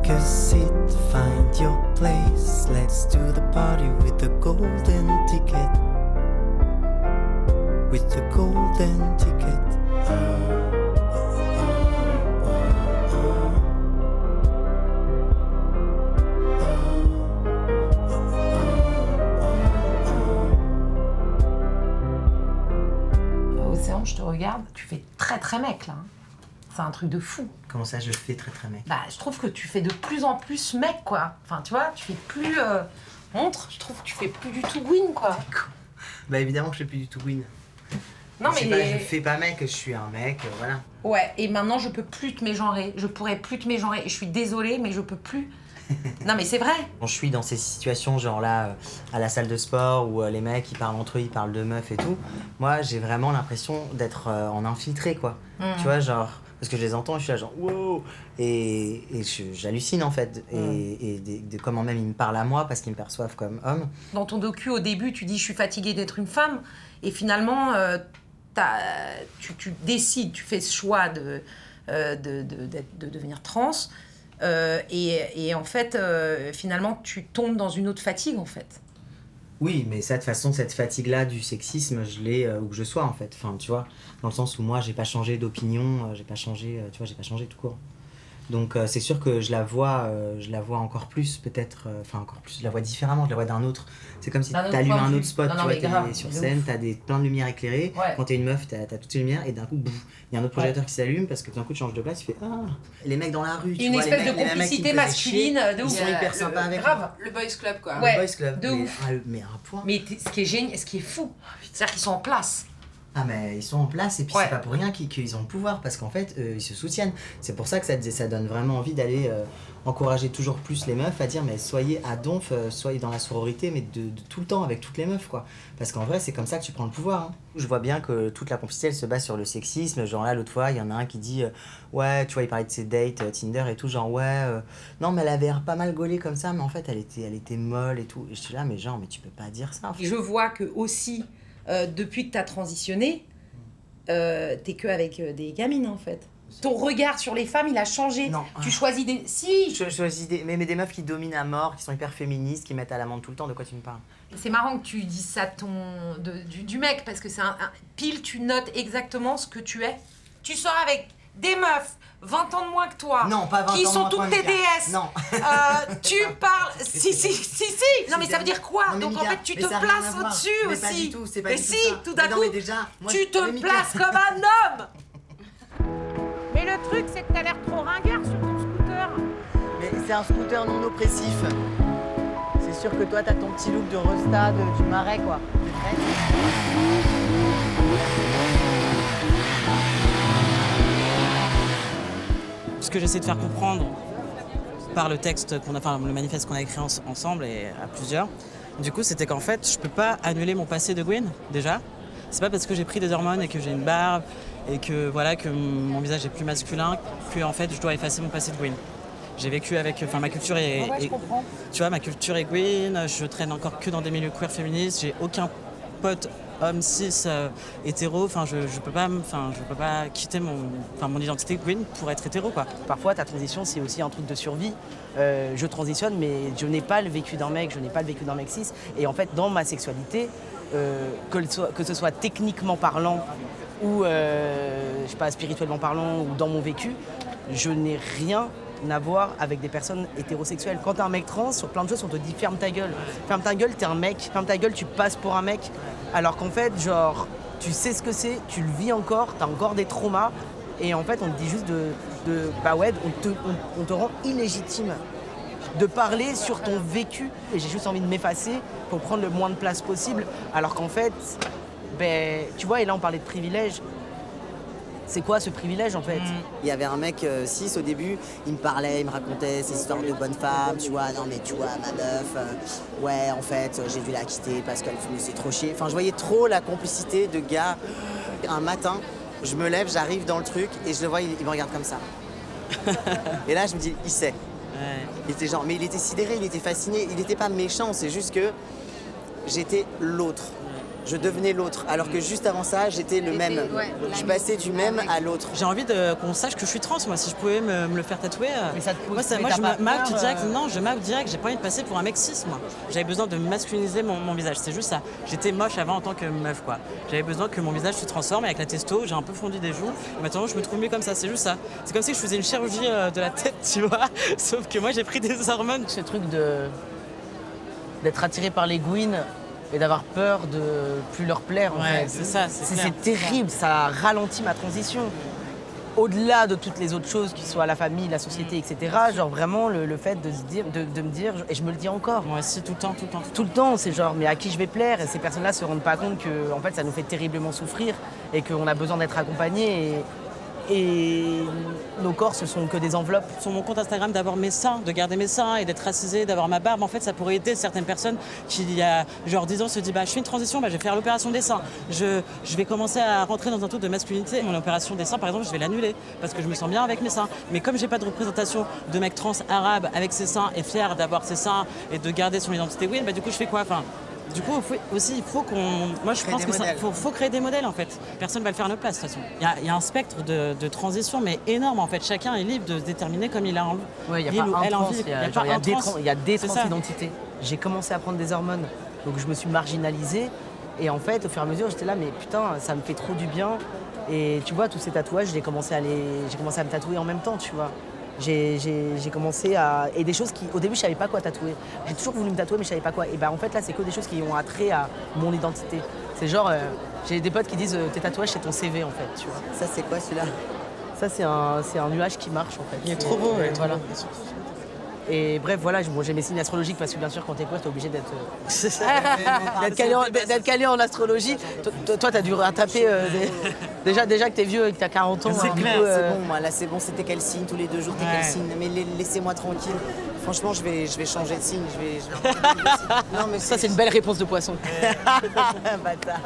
Take a seat, find your place. Let's do the party with the golden ticket. With the golden ticket. Océan, je te regarde, tu fais très très mec là. C'est un truc de fou. Comment ça, je fais très très mec? Bah, je trouve que tu fais de plus en plus mec, quoi. Enfin, tu vois, tu fais plus... Montre, je trouve que tu fais plus du tout Gwyn, quoi. Bah évidemment, je fais plus du tout Gwyn. Non, mais... Pas, je fais pas mec, je suis un mec, voilà. Ouais, et maintenant, je peux plus te mégenrer. Je pourrais plus te mégenrer. Et je suis désolée, mais je peux plus. Non, mais c'est vrai. Quand je suis dans ces situations, genre là, à la salle de sport, où les mecs, ils parlent entre eux, ils parlent de meufs et tout, moi, j'ai vraiment l'impression d'être en infiltré, quoi. Tu vois, genre... Parce que je les entends, je suis là genre wow, et j'hallucine en fait, et de comment même ils me parlent à moi parce qu'ils me perçoivent comme homme. Dans ton docu, au début, tu dis je suis fatiguée d'être une femme, et finalement, tu décides, tu fais ce choix de devenir trans, et en fait, finalement, tu tombes dans une autre fatigue en fait. Oui, mais ça, de toute façon, cette fatigue-là du sexisme, je l'ai où que je sois, en fait. Enfin, tu vois, dans le sens où moi, j'ai pas changé d'opinion, j'ai pas changé, tu vois, j'ai pas changé tout court. Donc, c'est sûr que je la vois encore plus, peut-être, encore plus, je la vois différemment, je la vois d'un autre. C'est comme si t'allumes un autre spot, tu vois, t'es sur scène, t'as plein de lumières éclairées. Ouais. Quand t'es une meuf, t'as toutes ces lumières, et d'un coup, il y a un autre projecteur qui s'allume parce que d'un coup, tu changes de place, tu fais ah. Les mecs dans la rue, tu vois, une espèce de complicité masculine, de ouf. Ils sont hyper sympas avec grave. Le boys club, quoi. Ouais, le boys club, de ouf. Mais à un point. Mais ce qui est génial, ce qui est fou, c'est-à-dire qu'ils sont en place. Ah mais ils sont en place et puis c'est pas pour rien qu'ils ont le pouvoir parce qu'en fait ils se soutiennent. C'est pour ça que ça donne vraiment envie d'aller encourager toujours plus les meufs à dire mais soyez à donf, soyez dans la sororité mais de tout le temps avec toutes les meufs quoi. Parce qu'en vrai c'est comme ça que tu prends le pouvoir. Hein. Je vois bien que toute la complicité elle se base sur le sexisme. Genre là l'autre fois il y en a un qui dit ouais tu vois il parlait de ses dates Tinder et tout genre ouais non mais elle avait l'air pas mal gaulée comme ça mais en fait elle était molle et tout. Et je suis là mais genre mais tu peux pas dire ça. En fait. Je vois que aussi depuis que t'as transitionné, t'es que avec des gamines en fait. Ton regard sur les femmes, il a changé. Non. Tu choisis des... Si Je choisis mais des meufs qui dominent à mort, qui sont hyper féministes, qui mettent à l'amende tout le temps, de quoi tu me parles? C'est marrant que tu dises ça du mec, parce que c'est pile, tu notes exactement ce que tu es. Tu sors avec des meufs 20 ans de moins que toi, non, pas 20 qui ans sont toutes tes déesses. Non. Tu parles... Si. Non, mais ça veut dire quoi? Donc en fait, tu te places au-dessus aussi. Pas du tout, c'est pas du tout ça. Mais si, tout d'un coup, tu te places comme un homme. Mais le truc, c'est que t'as l'air trop ringard sur ton scooter. Mais c'est un scooter non oppressif. C'est sûr que toi, t'as ton petit look de resta du marais, quoi. Ce que j'essaie de faire comprendre par le texte le manifeste qu'on a écrit ensemble et à plusieurs, du coup, c'était qu'en fait, je peux pas annuler mon passé de Gwyn, déjà. C'est pas parce que j'ai pris des hormones et que j'ai une barbe et que voilà que mon visage est plus masculin que en fait je dois effacer mon passé de Gwyn. J'ai vécu avec, ma culture est, je comprends. Tu vois, ma culture est Gwyn, je traîne encore que dans des milieux queer féministes, j'ai aucun pote homme cis hétéro, je peux pas quitter mon identité Gwyn pour être hétéro quoi. Parfois ta transition c'est aussi un truc de survie. Je transitionne mais je n'ai pas le vécu d'un mec, je n'ai pas le vécu d'un mec cis et en fait dans ma sexualité que ce soit techniquement parlant ou je sais pas spirituellement parlant ou dans mon vécu, je n'ai rien à voir avec des personnes hétérosexuelles. Quand t'es un mec trans, sur plein de choses, on te dit ferme ta gueule. Ferme ta gueule, t'es un mec. Ferme ta gueule, tu passes pour un mec. Alors qu'en fait, genre, tu sais ce que c'est, tu le vis encore, t'as encore des traumas. Et en fait, on te dit juste on te rend illégitime de parler sur ton vécu. Et j'ai juste envie de m'effacer pour prendre le moins de place possible. Alors qu'en fait, tu vois, et là on parlait de privilège. C'est quoi ce privilège en fait? Il y avait un mec cis au début, il me parlait, il me racontait ses histoires de bonne femme, tu vois, non mais tu vois ma meuf, ouais en fait j'ai dû la quitter parce qu'elle me faisait trop chier. Enfin je voyais trop la complicité de gars. Un matin, je me lève, j'arrive dans le truc et je le vois, il me regarde comme ça. Et là je me dis, il sait. Ouais. Il était genre, mais il était sidéré, il était fasciné, il était pas méchant, c'est juste que j'étais l'autre. je devenais l'autre. Alors que juste avant ça, j'étais le même. Je passais du même à l'autre. J'ai envie qu'on sache que je suis trans, moi, si je pouvais me le faire tatouer. Mais ça te pousse, moi, mais moi t'as je pas m'oute peur, direct. Non, je m'oute direct. J'ai pas envie de passer pour un mec cis, moi. J'avais besoin de masculiniser mon visage. C'est juste ça. J'étais moche avant en tant que meuf, quoi. J'avais besoin que mon visage se transforme. Et avec la testo, j'ai un peu fondu des joues. Et maintenant, je me trouve mieux comme ça. C'est juste ça. C'est comme si je faisais une chirurgie de la tête, tu vois. Sauf que moi, j'ai pris des hormones. Ce truc d'être attiré par les gouines et d'avoir peur de plus leur plaire. En Ouais, fait. c'est ça, c'est clair. C'est terrible, ça ralentit ma transition. Au-delà de toutes les autres choses, qui soient la famille, la société, etc. Genre vraiment le fait de me dire, et je me le dis encore. Moi aussi, tout le temps. Tout le temps, c'est genre, mais à qui je vais plaire? Et ces personnes-là se rendent pas compte que en fait, ça nous fait terriblement souffrir et qu'on a besoin d'être accompagnés. Et nos corps, ce sont que des enveloppes. Sur mon compte Instagram, d'avoir mes seins, de garder mes seins et d'être racisée, d'avoir ma barbe, en fait, ça pourrait aider certaines personnes qui, il y a genre 10 ans, se disent bah, je fais une transition, bah, je vais faire l'opération des seins. Je vais commencer à rentrer dans un truc de masculinité. Mon opération des seins, par exemple, je vais l'annuler parce que je me sens bien avec mes seins. Mais comme j'ai pas de représentation de mec trans arabe avec ses seins et fier d'avoir ses seins et de garder son identité oui, bah, du coup, je fais quoi? Du coup, il faut qu'on. Moi, je pense qu'il faut créer des modèles, en fait. Personne ne va le faire à notre place, de toute façon. Il y a un spectre de transition, mais énorme, en fait. Chacun est libre de se déterminer comme il a envie. Ouais, il y a pas un trans, il y a des C'est ça. transidentités. J'ai commencé à prendre des hormones, donc je me suis marginalisée. Et en fait, au fur et à mesure, j'étais là, mais putain, ça me fait trop du bien. Et tu vois, tous ces tatouages, j'ai commencé à me tatouer en même temps, tu vois. J'ai commencé à... Et des choses qui... Au début, je savais pas quoi tatouer. J'ai toujours voulu me tatouer, mais je savais pas quoi. Et bah en fait, là, c'est que des choses qui ont attrait à mon identité. C'est genre... j'ai des potes qui disent tes tatouages, c'est ton CV, en fait, tu vois. Ça, c'est quoi celui-là? Ça, c'est un nuage qui marche, en fait. Il est trop beau, ouais, voilà. Et bref, voilà, j'ai mes signes astrologiques parce que bien sûr, quand t'es queer, t'es obligé d'être calé en astrologie. Toi, t'as dû rattraper déjà que t'es vieux et que t'as 40 ans. C'est hein, clair, du coup, C'est bon, moi, là, c'est bon. C'était quel signe tous les 2 jours? T'es quel signe? Mais laissez-moi tranquille. Franchement, je vais changer de signe. Non, mais ça, c'est une belle réponse de poisson. Bâtard.